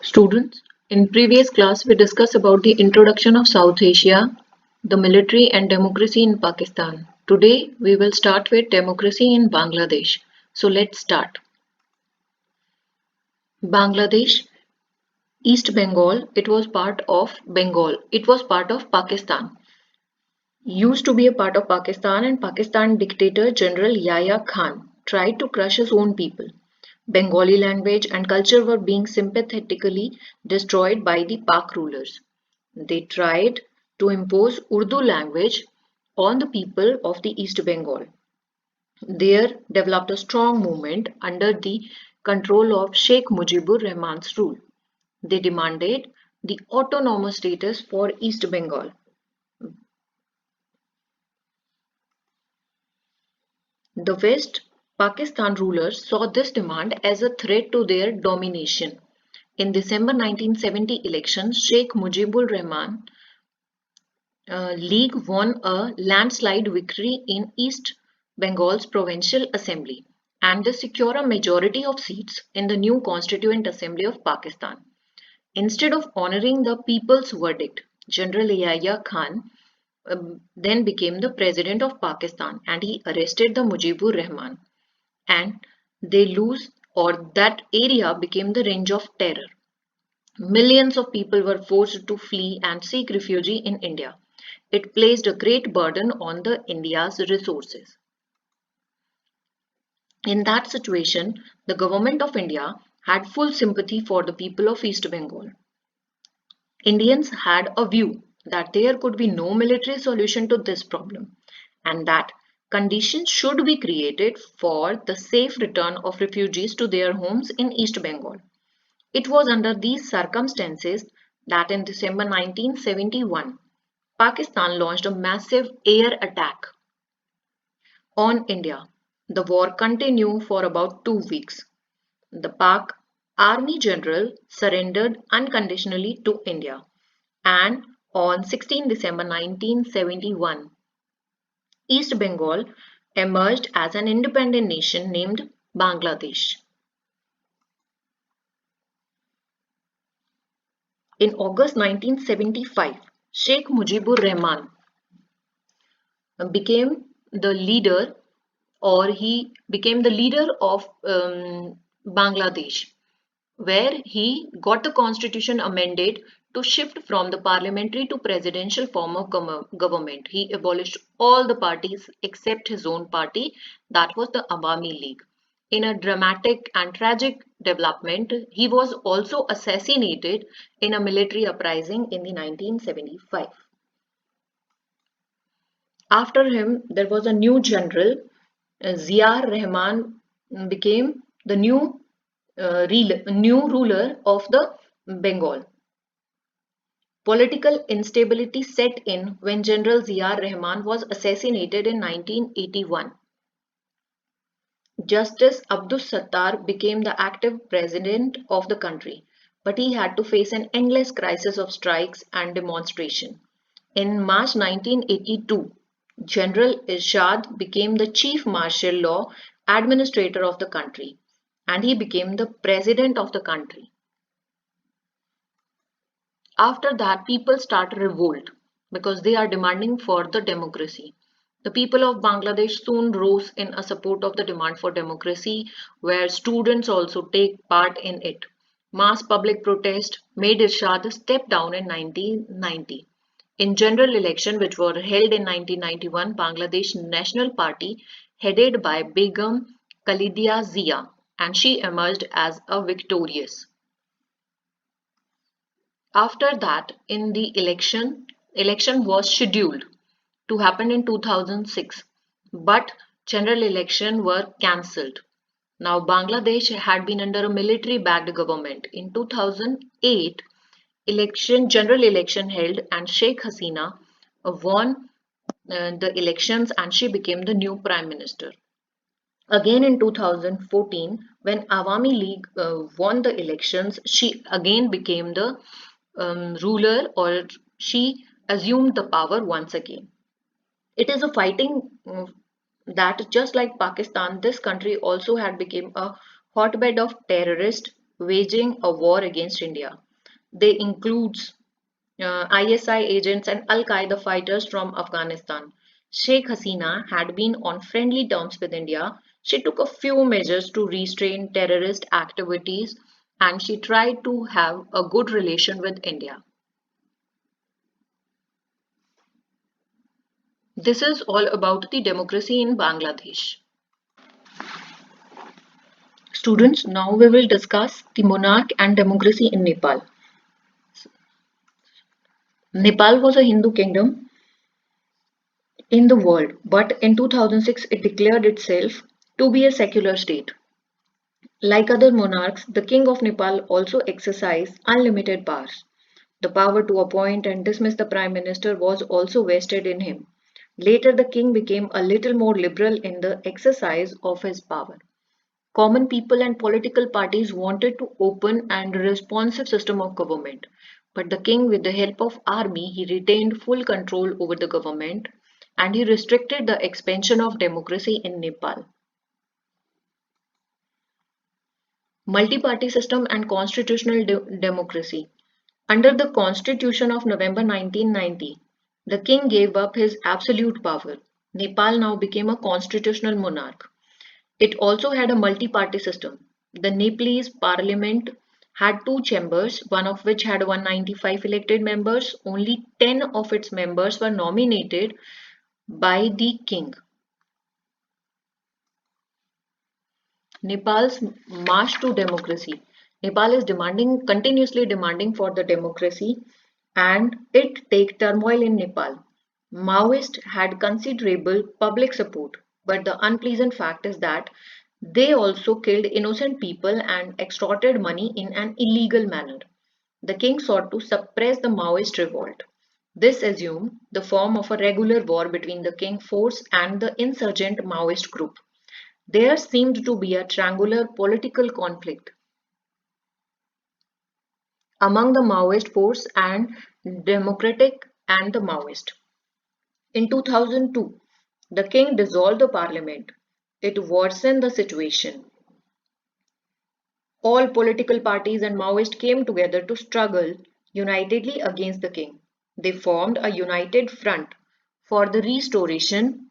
Students, in previous class we discussed about the introduction of South Asia, the military and democracy in Pakistan. Today we will start with democracy in Bangladesh. So let's start. Bangladesh, East Bengal, it was part of Bengal. It was part of Pakistan. Used to be a part of Pakistan, and Pakistan dictator General Yahya Khan tried to crush his own people. Bengali language and culture were being sympathetically destroyed by the Pak rulers. They tried to impose Urdu language on the people of the East Bengal. There developed a strong movement under the control of Sheikh Mujibur Rahman's rule. They demanded the autonomous status for East Bengal. The West Pakistan rulers saw this demand as a threat to their domination. In December 1970 elections, Sheikh Mujibur Rahman League won a landslide victory in East Bengal's Provincial Assembly and they secure a majority of seats in the new Constituent Assembly of Pakistan. Instead of honoring the people's verdict, General Yahya Khan then became the president of Pakistan and he arrested the Mujibur Rahman and they lose or that area became the range of terror. Millions of people were forced to flee and seek refuge in India. It placed a great burden on the India's resources. In that situation, the government of India had full sympathy for the people of East Bengal. Indians had a view that there could be no military solution to this problem and that conditions should be created for the safe return of refugees to their homes in East Bengal. It was under these circumstances that in December 1971, Pakistan launched a massive air attack on India. The war continued for about 2 weeks. The Pak Army General surrendered unconditionally to India and on 16 December 1971, East Bengal emerged as an independent nation named Bangladesh. In August 1975, Sheikh Mujibur Rahman became the leader or he became the leader of Bangladesh, where he got the constitution amended to shift from the parliamentary to presidential form of government. He abolished all the parties except his own party, that was the Awami League. In a dramatic and tragic development, he was also assassinated in a military uprising in the 1975. After him, there was a new general. Zia Rahman became the new ruler of the Bengal. Political instability set in when General Zia Rahman was assassinated in 1981. Justice Abdus Sattar became the active president of the country, but he had to face an endless crisis of strikes and demonstration. In March 1982, General Irshad became the chief martial law administrator of the country and he became the president of the country. After that, people start revolt because they are demanding for the democracy. The people of Bangladesh soon rose in a support of the demand for democracy, where students also take part in it. Mass public protest made Irshad step down in 1990. In general election which were held in 1991, Bangladesh National Party headed by Begum Khalidia Zia and she emerged as a victorious. After that, in the election was scheduled to happen in 2006, but general election were cancelled. Now Bangladesh had been under a military-backed government. In 2008, general election held and Sheikh Hasina won the elections and she became the new prime minister. Again in 2014, when Awami League won the elections, she again became the ruler or she assumed the power once again. It is a fighting that just like Pakistan, this country also had become a hotbed of terrorists waging a war against India. They includes ISI agents and Al Qaeda fighters from Afghanistan. Sheikh Hasina had been on friendly terms with India. She took a few measures to restrain terrorist activities and she tried to have a good relation with India. This is all about the democracy in Bangladesh. Students, now we will discuss the monarch and democracy in Nepal. Nepal was a Hindu kingdom in the world, but in 2006 it declared itself to be a secular state. Like other monarchs, the King of Nepal also exercised unlimited powers. The power to appoint and dismiss the Prime Minister was also vested in him. Later, the king became a little more liberal in the exercise of his power. Common people and political parties wanted to open and responsive system of government, but the king, with the help of army, he retained full control over the government and he restricted the expansion of democracy in Nepal. Multi-party system and constitutional democracy. Under the Constitution of November 1990, the king gave up his absolute power. Nepal now became a constitutional monarch. It also had a multi-party system. The Nepalese parliament had two chambers, one of which had 195 elected members. Only 10 of its members were nominated by the king. Nepal's march to democracy. Nepal is continuously demanding for the democracy and it take turmoil in Nepal. Maoists had considerable public support, but the unpleasant fact is that they also killed innocent people and extorted money in an illegal manner. The king sought to suppress the Maoist revolt. This assumed the form of a regular war between the king force and the insurgent Maoist group. There seemed to be a triangular political conflict among the Maoist force and Democratic and the Maoist. In 2002, the king dissolved the parliament. It worsened the situation. All political parties and Maoists came together to struggle unitedly against the king. They formed a united front for the restoration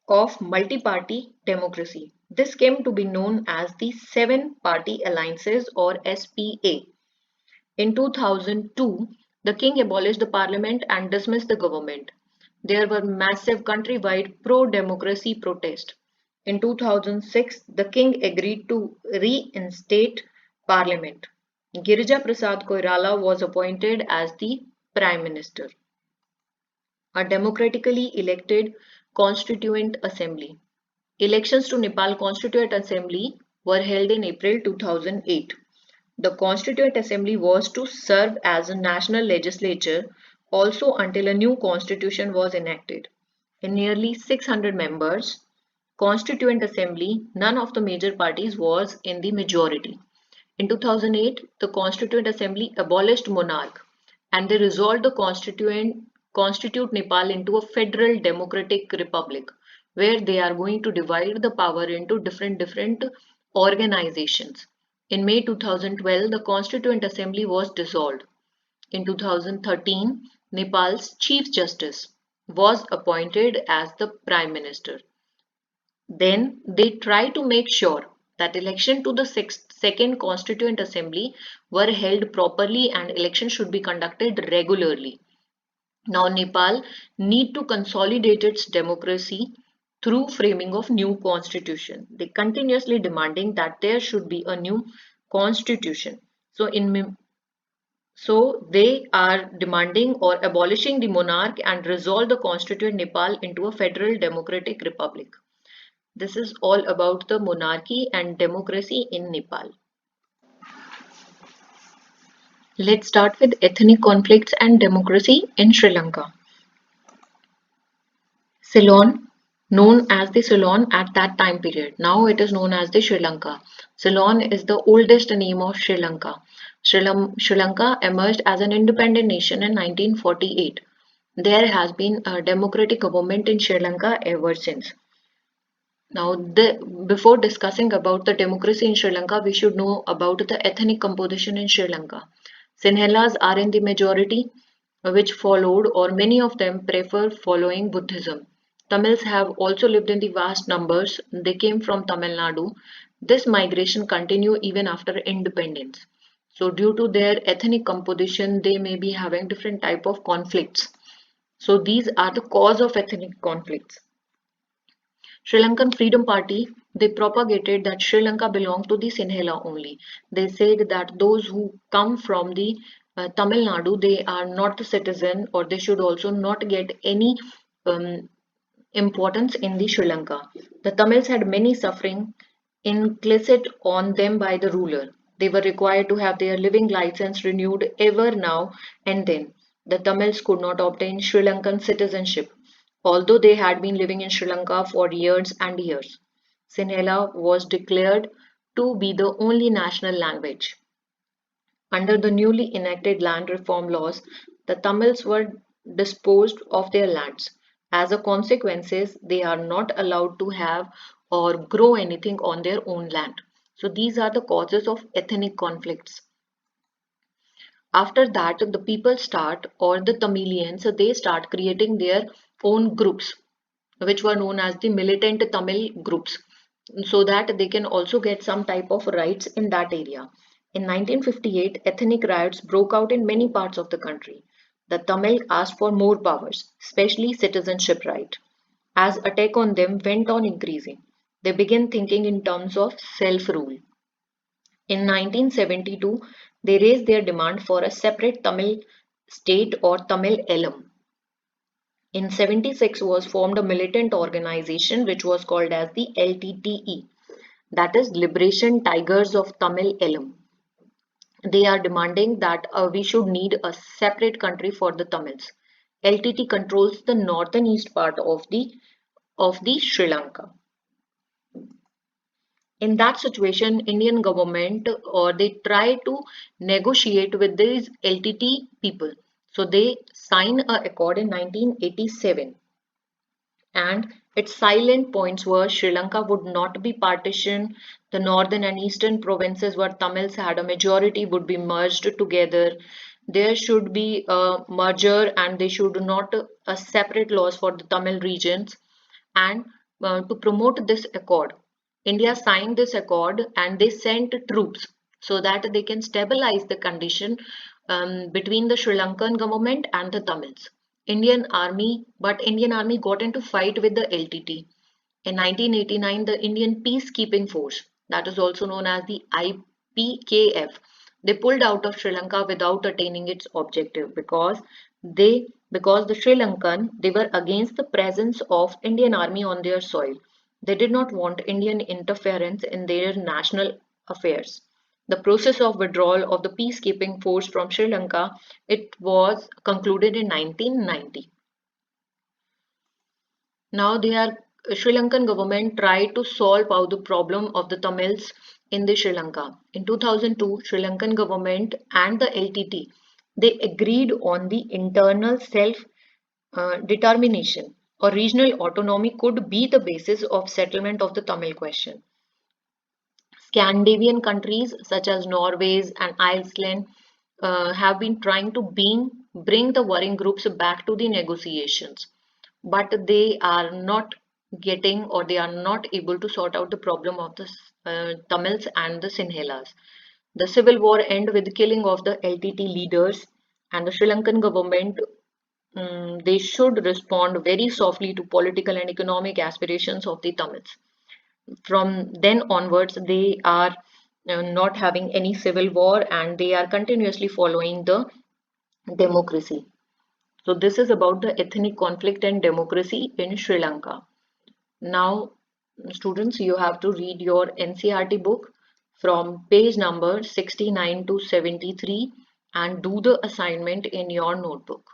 of multi-party democracy. This came to be known as the Seven Party Alliances or SPA. In 2002, the king abolished the parliament and dismissed the government. There were massive countrywide pro-democracy protests. In 2006, the king agreed to reinstate parliament. Girija Prasad Koirala was appointed as the prime minister. A democratically elected constituent assembly. Elections to Nepal Constituent Assembly were held in April 2008. The Constituent Assembly was to serve as a national legislature also until a new constitution was enacted. In nearly 600 members, Constituent Assembly, none of the major parties was in the majority. In 2008, the Constituent Assembly abolished monarch and they resolved the constitute Nepal into a federal democratic republic where they are going to divide the power into different organizations. In May 2012, the Constituent Assembly was dissolved. In 2013, Nepal's Chief Justice was appointed as the Prime Minister. Then they try to make sure that election to the second Constituent Assembly were held properly and elections should be conducted regularly. Now Nepal need to consolidate its democracy through framing of new constitution. They continuously demanding that there should be a new constitution. So they are demanding or abolishing the monarch and resolve the constituent Nepal into a federal democratic republic. This is all about the monarchy and democracy in Nepal. Let's start with ethnic conflicts and democracy in Sri Lanka. Ceylon, known as the Ceylon at that time period. Now it is known as the Sri Lanka. Ceylon is the oldest name of Sri Lanka. Sri Lanka emerged as an independent nation in 1948. There has been a democratic government in Sri Lanka ever since. Now, before discussing about the democracy in Sri Lanka, we should know about the ethnic composition in Sri Lanka. Sinhalas are in the majority, which followed, or many of them prefer following Buddhism. Tamils have also lived in the vast numbers. They came from Tamil Nadu. This migration continued even after independence. So, due to their ethnic composition, they may be having different type of conflicts. So, these are the cause of ethnic conflicts. Sri Lankan Freedom Party, they propagated that Sri Lanka belonged to the Sinhala only. They said that those who come from the Tamil Nadu, they are not the citizen or they should also not get any um, importance in the Sri Lanka. The Tamils had many suffering implicit on them by the ruler. They were required to have their living license renewed ever now and then. The Tamils could not obtain Sri Lankan citizenship, although they had been living in Sri Lanka for years and years. Sinhala was declared to be the only national language. Under the newly enacted land reform laws, the Tamils were disposed of their lands. As a consequence, they are not allowed to have or grow anything on their own land. So these are the causes of ethnic conflicts. After that, the people start, or the Tamilians, they start creating their own groups, which were known as the militant Tamil groups, so that they can also get some type of rights in that area. In 1958, ethnic riots broke out in many parts of the country. The Tamil asked for more powers, especially citizenship right. As attack on them went on increasing, they began thinking in terms of self-rule. In 1972, they raised their demand for a separate Tamil state or Tamil Elam. In 76 was formed a militant organization which was called as the LTTE, that is Liberation Tigers of Tamil Elam. They are demanding that we should need a separate country for the Tamils. LTT controls the northern east part of the Sri Lanka. In that situation, Indian government or they try to negotiate with these LTT people. So they sign a accord in 1987, and its silent points were Sri Lanka would not be partitioned, the northern and eastern provinces where Tamils had a majority would be merged together. There should be a merger and they should not a separate laws for the Tamil regions. And to promote this accord, India signed this accord and they sent troops so that they can stabilize the condition between the Sri Lankan government and the Tamils. Indian Army got into fight with the LTT. In 1989, the Indian Peacekeeping Force, that is also known as the IPKF, they pulled out of Sri Lanka without attaining its objective because the Sri Lankan they were against the presence of Indian Army on their soil. They did not want Indian interference in their national affairs. The process of withdrawal of the peacekeeping force from Sri Lanka, it was concluded in 1990. Now they are Sri Lankan government tried to solve out the problem of the Tamils in the Sri Lanka. In 2002, Sri Lankan government and the LTT they agreed on the internal self determination or regional autonomy could be the basis of settlement of the Tamil question. Scandinavian countries such as Norway and Iceland have been trying to bring the warring groups back to the negotiations, but they are not getting or they are not able to sort out the problem of the Tamils and the Sinhalas. The civil war ended with the killing of the LTT leaders, and the Sri Lankan government they should respond very softly to political and economic aspirations of the Tamils. From then onwards, they are not having any civil war and they are continuously following the democracy. So, this is about the ethnic conflict and democracy in Sri Lanka. Now, students, you have to read your NCERT book from page number 69 to 73 and do the assignment in your notebook.